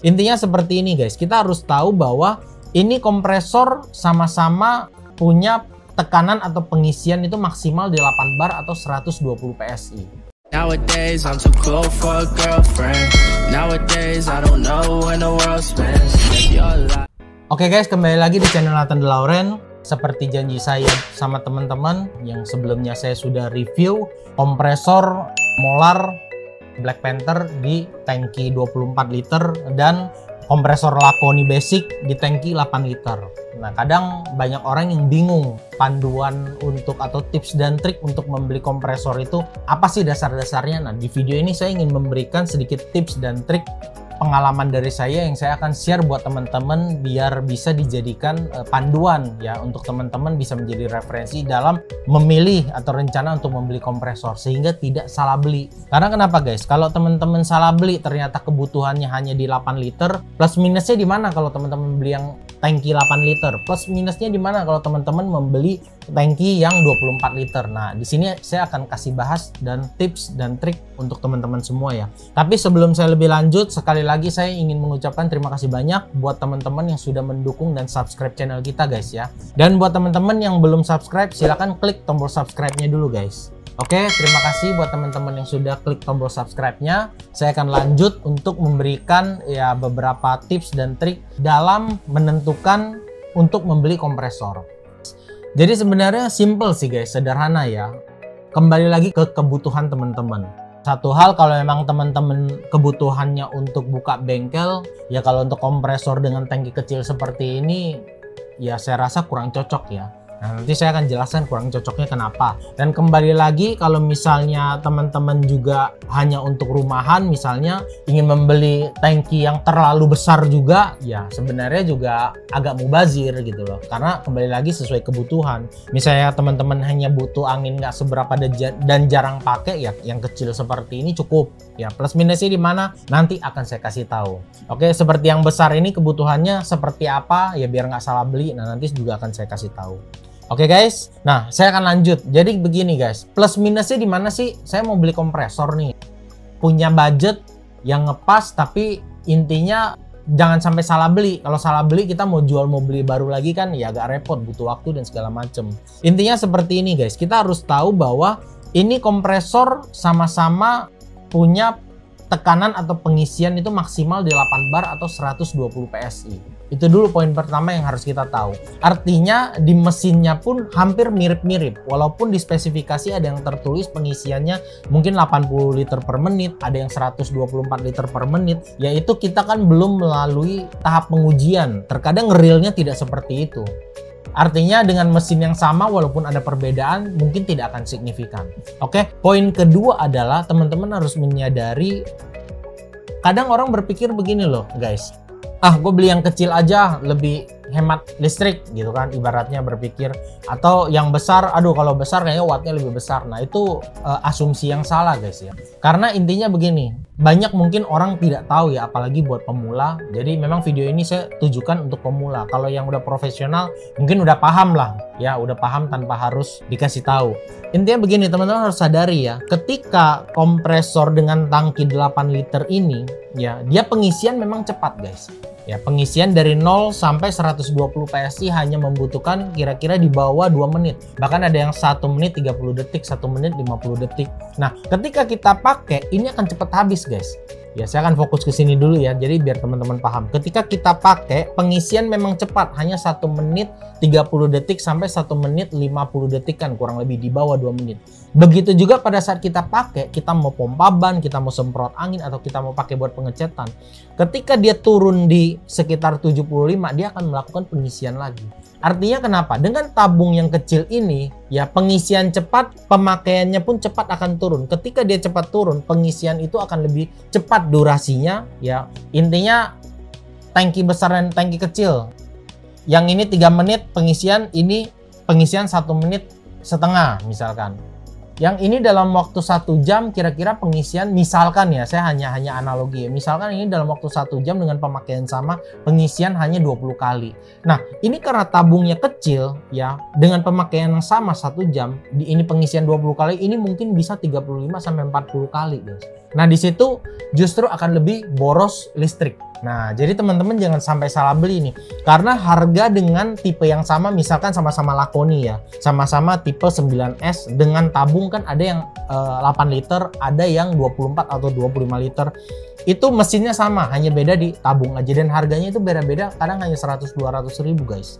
Intinya seperti ini guys, kita harus tahu bahwa ini kompresor sama-sama punya tekanan atau pengisian itu maksimal di 8 bar atau 120 PSI. Nowadays I'm too cool for a girlfriend. Nowadays I don't know when the world spins. Oke guys, kembali lagi di channel Nathan De Lauren. Seperti janji saya sama teman-teman yang sebelumnya saya sudah review kompresor Molar Black Panther di tangki 24 liter dan kompresor Laconi Basic di tangki 8 liter. Nah, kadang banyak orang yang bingung panduan untuk atau tips dan trik untuk membeli kompresor itu apa sih dasar-dasarnya. Nah, di video ini saya ingin memberikan sedikit tips dan trik pengalaman dari saya yang saya akan share buat teman-teman biar bisa dijadikan panduan ya, untuk teman-teman bisa menjadi referensi dalam memilih atau rencana untuk membeli kompresor sehingga tidak salah beli. Karena kenapa guys? Kalau teman-teman salah beli ternyata kebutuhannya hanya di 8 liter, plus minusnya di mana kalau teman-teman beli yang tangki 8 liter? Plus minusnya di mana kalau teman-teman membeli tangki yang 24 liter? Nah, di sini saya akan kasih bahas dan tips dan trik untuk teman-teman semua ya. Tapi sebelum saya lebih lanjut, sekali lagi saya ingin mengucapkan terima kasih banyak buat teman-teman yang sudah mendukung dan subscribe channel kita guys ya. Dan buat teman-teman yang belum subscribe, silahkan klik tombol subscribe-nya dulu guys. Oke, terima kasih buat teman-teman yang sudah klik tombol subscribe-nya. Saya akan lanjut untuk memberikan ya beberapa tips dan trik dalam menentukan untuk membeli kompresor. Jadi sebenarnya simple sih guys, sederhana ya. Kembali lagi ke kebutuhan teman-teman. Satu hal, kalau memang teman-teman kebutuhannya untuk buka bengkel, ya kalau untuk kompresor dengan tangki kecil seperti ini, ya saya rasa kurang cocok ya. Nah, nanti saya akan jelaskan kurang cocoknya kenapa. Dan kembali lagi, kalau misalnya teman-teman juga hanya untuk rumahan, misalnya ingin membeli tangki yang terlalu besar juga, ya sebenarnya juga agak mubazir gitu loh. Karena kembali lagi sesuai kebutuhan. Misalnya teman-teman hanya butuh angin nggak seberapa dan jarang pakai, ya yang kecil seperti ini cukup. Ya plus minusnya di mana nanti akan saya kasih tahu. Oke, seperti yang besar ini kebutuhannya seperti apa, ya biar nggak salah beli. Nah, nanti juga akan saya kasih tahu. Oke guys, nah saya akan lanjut. Jadi begini guys, plus minusnya di mana sih? Saya mau beli kompresor nih, punya budget yang ngepas, tapi intinya jangan sampai salah beli. Kalau salah beli kita mau jual mau beli baru lagi kan ya agak repot, butuh waktu dan segala macem. Intinya seperti ini guys, kita harus tahu bahwa ini kompresor sama-sama punya tekanan atau pengisian itu maksimal di 8 bar atau 120 PSI. Itu dulu poin pertama yang harus kita tahu. Artinya di mesinnya pun hampir mirip-mirip. Walaupun di spesifikasi ada yang tertulis pengisiannya mungkin 80 liter per menit, ada yang 124 liter per menit. Yaitu kita kan belum melalui tahap pengujian. Terkadang realnya tidak seperti itu. Artinya dengan mesin yang sama walaupun ada perbedaan mungkin tidak akan signifikan. Oke, poin kedua adalah teman-teman harus menyadari, kadang orang berpikir begini loh guys, gue beli yang kecil aja lebih hemat listrik gitu kan, ibaratnya berpikir. Atau yang besar, aduh kalau besar kayaknya wattnya lebih besar. Nah itu asumsi yang salah guys ya. Karena intinya begini, banyak mungkin orang tidak tahu ya, apalagi buat pemula. Jadi memang video ini saya tujukan untuk pemula. Kalau yang udah profesional mungkin udah paham lah ya, udah paham tanpa harus dikasih tahu. Intinya begini, teman-teman harus sadari ya, ketika kompresor dengan tangki 8 liter ini ya, dia pengisian memang cepat guys. Ya, pengisian dari 0 sampai 120 PSI hanya membutuhkan kira-kira di bawah 2 menit. Bahkan ada yang 1 menit 30 detik, 1 menit 50 detik. Nah, ketika kita pakai, ini akan cepat habis guys. Ya, saya akan fokus ke sini dulu ya, jadi biar teman-teman paham. Ketika kita pakai, pengisian memang cepat, hanya 1 menit 30 detik sampai 1 menit 50 detik kan, kurang lebih di bawah 2 menit. Begitu juga pada saat kita pakai, kita mau pompa ban, kita mau semprot angin, atau kita mau pakai buat pengecetan. Ketika dia turun di sekitar 75, dia akan melakukan pengisian lagi. Artinya kenapa? Dengan tabung yang kecil ini, ya pengisian cepat, pemakaiannya pun cepat akan turun. Ketika dia cepat turun, pengisian itu akan lebih cepat durasinya. Ya, intinya tangki besar dan tangki kecil. Yang ini 3 menit pengisian, ini pengisian 1 menit setengah misalkan. Yang ini dalam waktu 1 jam kira-kira pengisian, misalkan ya, saya hanya analogi ya. Misalkan ini dalam waktu 1 jam dengan pemakaian sama, pengisian hanya 20 kali. Nah, ini karena tabungnya kecil ya, dengan pemakaian yang sama 1 jam, ini pengisian 20 kali, ini mungkin bisa 35 sampai 40 kali, guys. Nah, di situ justru akan lebih boros listrik. Nah, jadi teman-teman jangan sampai salah beli nih. Karena harga dengan tipe yang sama, misalkan sama-sama Lakoni ya. Sama-sama tipe 9S dengan tabung kan ada yang 8 liter, ada yang 24 atau 25 liter. Itu mesinnya sama, hanya beda di tabung aja. Dan harganya itu beda-beda, kadang hanya 100-200 ribu guys.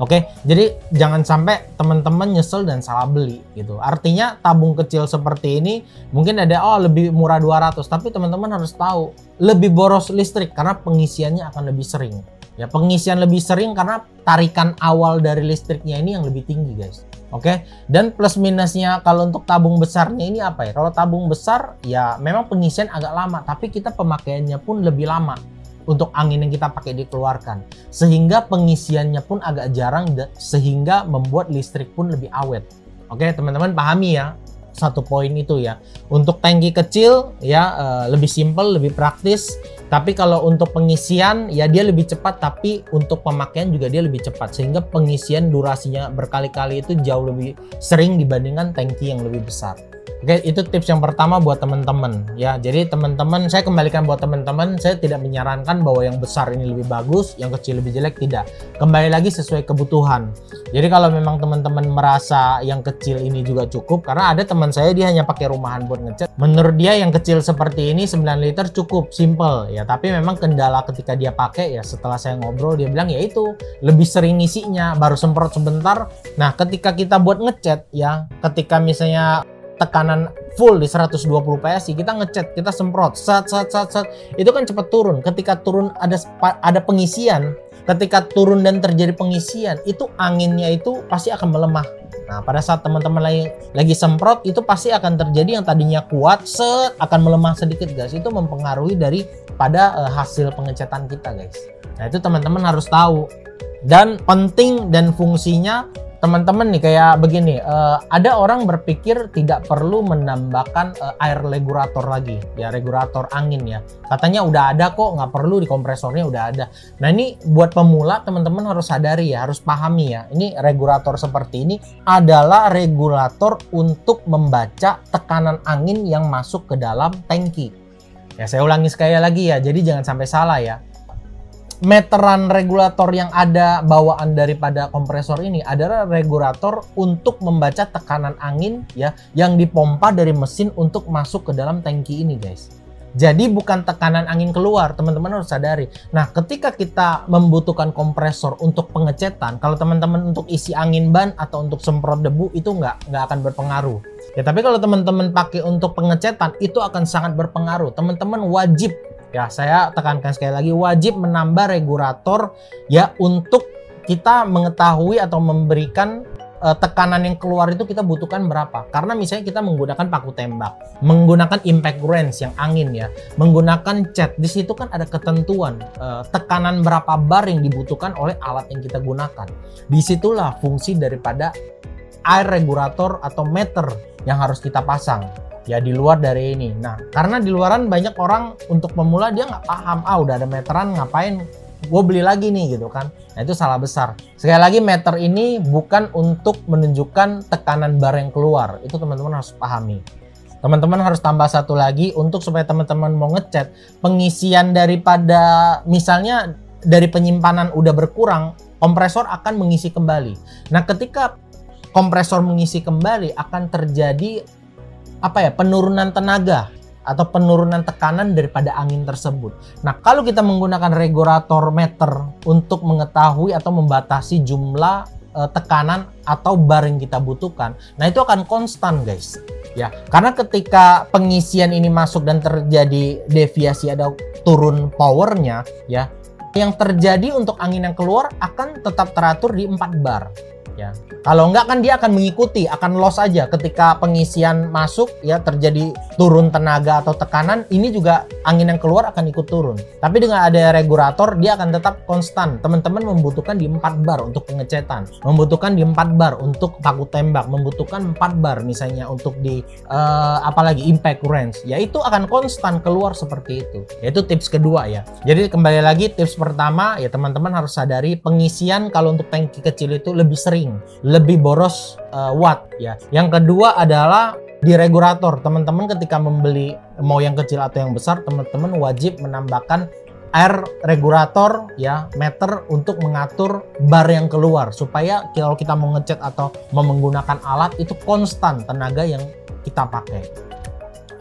Oke, jadi jangan sampai teman-teman nyesel dan salah beli gitu. Artinya tabung kecil seperti ini mungkin ada lebih murah 200, tapi teman-teman harus tahu lebih boros listrik karena pengisiannya akan lebih sering. Ya, pengisian lebih sering karena tarikan awal dari listriknya ini yang lebih tinggi, guys. Oke, dan plus minusnya kalau untuk tabung besarnya ini apa ya? Kalau tabung besar ya memang pengisian agak lama, tapi kita pemakaiannya pun lebih lama. Untuk angin yang kita pakai dikeluarkan, sehingga pengisiannya pun agak jarang, sehingga membuat listrik pun lebih awet. Oke, teman-teman pahami ya satu poin itu ya. Untuk tangki kecil ya lebih simple, lebih praktis. Tapi kalau untuk pengisian ya dia lebih cepat, tapi untuk pemakaian juga dia lebih cepat, sehingga pengisian durasinya berkali-kali itu jauh lebih sering dibandingkan tangki yang lebih besar. Oke, itu tips yang pertama buat teman-teman ya. Jadi teman-teman, saya kembalikan buat teman-teman, saya tidak menyarankan bahwa yang besar ini lebih bagus, yang kecil lebih jelek, tidak. Kembali lagi sesuai kebutuhan. Jadi kalau memang teman-teman merasa yang kecil ini juga cukup, karena ada teman saya dia hanya pakai rumahan buat ngecat. Menurut dia yang kecil seperti ini 9 liter cukup, simple ya. Tapi memang kendala ketika dia pakai ya, setelah saya ngobrol dia bilang ya itu lebih sering ngisinya, baru semprot sebentar. Nah, ketika kita buat ngecat ya, ketika misalnya tekanan full di 120 PSI, kita ngecat, kita semprot, sat, itu kan cepat turun. Ketika turun ada pengisian, ketika turun dan terjadi pengisian, itu anginnya itu pasti akan melemah. Nah, pada saat teman-teman lagi semprot, itu pasti akan terjadi yang tadinya kuat, akan melemah sedikit guys. Itu mempengaruhi daripada hasil pengecatan kita guys. Nah, itu teman-teman harus tahu. Dan penting dan fungsinya teman-teman nih kayak begini, ada orang berpikir tidak perlu menambahkan air regulator lagi ya, regulator angin ya, katanya udah ada kok, nggak perlu, di kompresornya udah ada. Nah, ini buat pemula teman-teman harus sadari ya, harus pahami ya, ini regulator seperti ini adalah regulator untuk membaca tekanan angin yang masuk ke dalam tangki ya. Saya ulangi sekali lagi ya, jadi jangan sampai salah ya. Meteran regulator yang ada bawaan daripada kompresor ini adalah regulator untuk membaca tekanan angin ya, yang dipompa dari mesin untuk masuk ke dalam tangki ini guys. Jadi bukan tekanan angin keluar, teman-teman harus sadari. Nah, ketika kita membutuhkan kompresor untuk pengecetan, kalau teman-teman untuk isi angin ban atau untuk semprot debu itu nggak akan berpengaruh. Ya, tapi kalau teman-teman pakai untuk pengecetan itu akan sangat berpengaruh. Teman-teman wajib, ya saya tekankan sekali lagi, wajib menambah regulator ya, untuk kita mengetahui atau memberikan tekanan yang keluar itu kita butuhkan berapa. Karena misalnya kita menggunakan paku tembak, menggunakan impact wrench yang angin ya, menggunakan cat, di situ kan ada ketentuan tekanan berapa bar yang dibutuhkan oleh alat yang kita gunakan. Disitulah fungsi daripada air regulator atau meter yang harus kita pasang ya, di luar dari ini. Nah, karena di luaran banyak orang untuk pemula dia nggak paham, udah ada meteran ngapain gue beli lagi nih gitu kan. Nah, itu salah besar. Sekali lagi, meter ini bukan untuk menunjukkan tekanan bar yang keluar, itu teman-teman harus pahami. Teman-teman harus tambah satu lagi, untuk supaya teman-teman mau ngecat, pengisian daripada misalnya dari penyimpanan udah berkurang, kompresor akan mengisi kembali. Nah, ketika kompresor mengisi kembali akan terjadi penurunan tenaga atau penurunan tekanan daripada angin tersebut. Nah, kalau kita menggunakan regulator meter untuk mengetahui atau membatasi jumlah tekanan atau bar yang kita butuhkan, nah itu akan konstan guys ya. Karena ketika pengisian ini masuk dan terjadi deviasi, ada turun powernya ya, yang terjadi untuk angin yang keluar akan tetap teratur di 4 bar. ya. Kalau enggak kan dia akan mengikuti, akan loss aja ketika pengisian masuk ya, terjadi turun tenaga atau tekanan, ini juga angin yang keluar akan ikut turun. Tapi dengan ada regulator dia akan tetap konstan. Teman-teman membutuhkan di 4 bar untuk pengecetan, membutuhkan di 4 bar untuk paku tembak, membutuhkan 4 bar misalnya untuk di apalagi impact range, ya itu akan konstan keluar seperti itu. Yaitu tips kedua ya. Jadi kembali lagi tips pertama ya, teman-teman harus sadari pengisian kalau untuk tangki kecil itu lebih sering, lebih boros watt ya. Yang kedua adalah di regulator. Teman-teman ketika membeli mau yang kecil atau yang besar, teman-teman wajib menambahkan air regulator ya, meter untuk mengatur bar yang keluar supaya kalau kita mau ngecat atau mau menggunakan alat itu konstan tenaga yang kita pakai.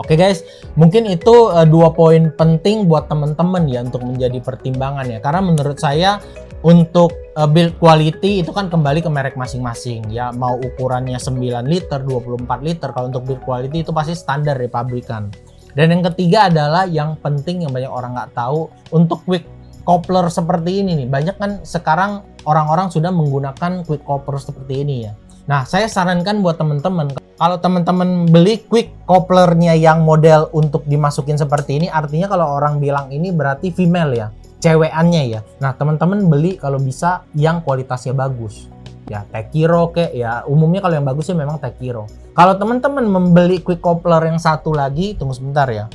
Oke guys, mungkin itu 2 poin penting buat teman-teman ya untuk menjadi pertimbangan ya. Karena menurut saya untuk build quality itu kan kembali ke merek masing-masing ya. Mau ukurannya 9 liter, 24 liter, kalau untuk build quality itu pasti standar dari pabrikan. Dan yang ketiga adalah yang penting yang banyak orang nggak tahu, untuk quick coupler seperti ini nih. Banyak kan sekarang orang-orang sudah menggunakan quick coupler seperti ini ya. Nah, saya sarankan buat teman-teman, kalau teman-teman beli quick couplernya yang model untuk dimasukin seperti ini, artinya kalau orang bilang ini berarti female ya, cewekannya ya. Nah, teman-teman beli kalau bisa yang kualitasnya bagus. Ya, Tekiro kek ya, umumnya kalau yang bagusnya memang Tekiro. Kalau teman-teman membeli quick coupler yang satu lagi, tunggu sebentar ya.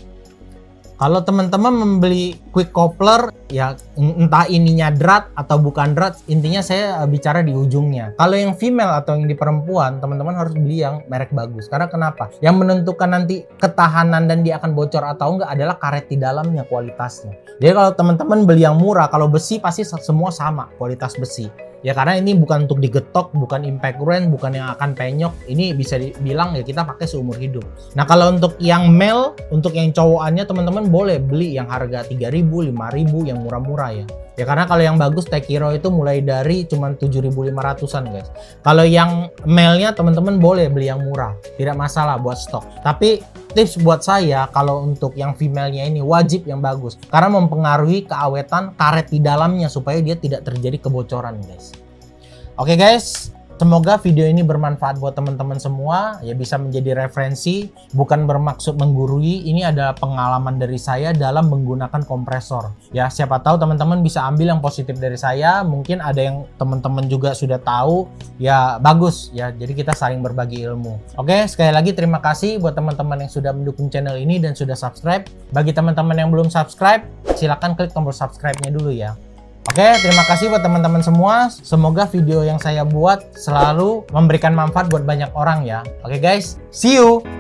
Kalau teman-teman membeli quick coupler ya, entah ininya drat atau bukan drat, intinya saya bicara di ujungnya. Kalau yang female atau yang di perempuan, teman-teman harus beli yang merek bagus. Karena kenapa? Yang menentukan nanti ketahanan dan dia akan bocor atau enggak adalah karet di dalamnya, kualitasnya. Jadi kalau teman-teman beli yang murah, kalau besi pasti semua sama kualitas besi. Ya karena ini bukan untuk digetok, bukan impact range, bukan yang akan penyok. Ini bisa dibilang ya kita pakai seumur hidup. Nah kalau untuk yang male, untuk yang cowokannya teman-teman boleh beli yang harga 3.000, 5.000 yang murah-murah ya. Ya karena kalau yang bagus Tekiro itu mulai dari cuman 7.500-an guys. Kalau yang male-nya teman-teman boleh beli yang murah, tidak masalah buat stok. Tapi tips buat saya kalau untuk yang female-nya ini wajib yang bagus karena mempengaruhi keawetan karet di dalamnya supaya dia tidak terjadi kebocoran guys. Oke guys, semoga video ini bermanfaat buat teman-teman semua ya, bisa menjadi referensi, bukan bermaksud menggurui. Ini adalah pengalaman dari saya dalam menggunakan kompresor ya. Siapa tahu teman-teman bisa ambil yang positif dari saya, mungkin ada yang teman-teman juga sudah tahu ya, bagus ya. Jadi kita saling berbagi ilmu. Oke, sekali lagi terima kasih buat teman-teman yang sudah mendukung channel ini dan sudah subscribe. Bagi teman-teman yang belum subscribe, silahkan klik tombol subscribe-nya dulu ya. Oke, terima kasih buat teman-teman semua. Semoga video yang saya buat selalu memberikan manfaat buat banyak orang ya. Oke guys, see you!